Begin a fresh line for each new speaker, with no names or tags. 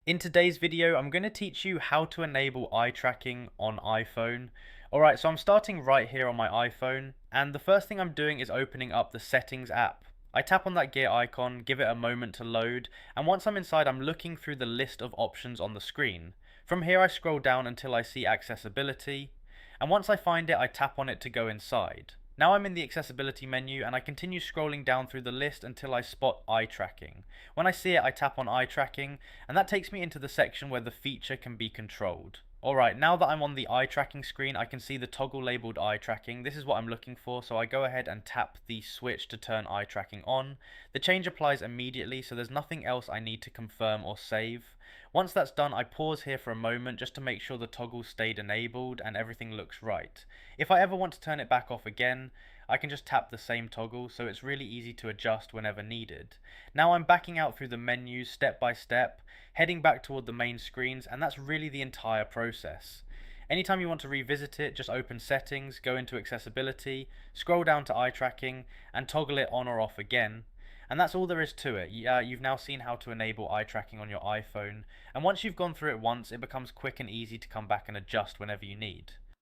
In today's video, I'm going to teach you how to enable eye tracking on iPhone. Alright, so I'm starting right here on my iPhone, and the first thing I'm doing is opening up the Settings app. I tap on that gear icon, give it a moment to load, and once I'm inside, I'm looking through the list of options on the screen. From here, I scroll down until I see Accessibility, and once I find it, I tap on it to go inside. Now I'm in the accessibility menu and I continue scrolling down through the list until I spot eye tracking. When I see it, I tap on eye tracking and that takes me into the section where the feature can be controlled. Alright, now that I'm on the eye tracking screen, I can see the toggle labeled eye tracking. This is what I'm looking for, so I go ahead and tap the switch to turn eye tracking on. The change applies immediately, so there's nothing else I need to confirm or save. Once that's done, I pause here for a moment just to make sure the toggle stayed enabled and everything looks right. If I ever want to turn it back off again, I can just tap the same toggle, so it's really easy to adjust whenever needed. Now I'm backing out through the menus step by step, heading back toward the main screens, and that's really the entire process. Anytime you want to revisit it, just open Settings, go into Accessibility, scroll down to Eye Tracking, and toggle it on or off again. And that's all there is to it. You've now seen how to enable eye tracking on your iPhone, and once you've gone through it once, it becomes quick and easy to come back and adjust whenever you need.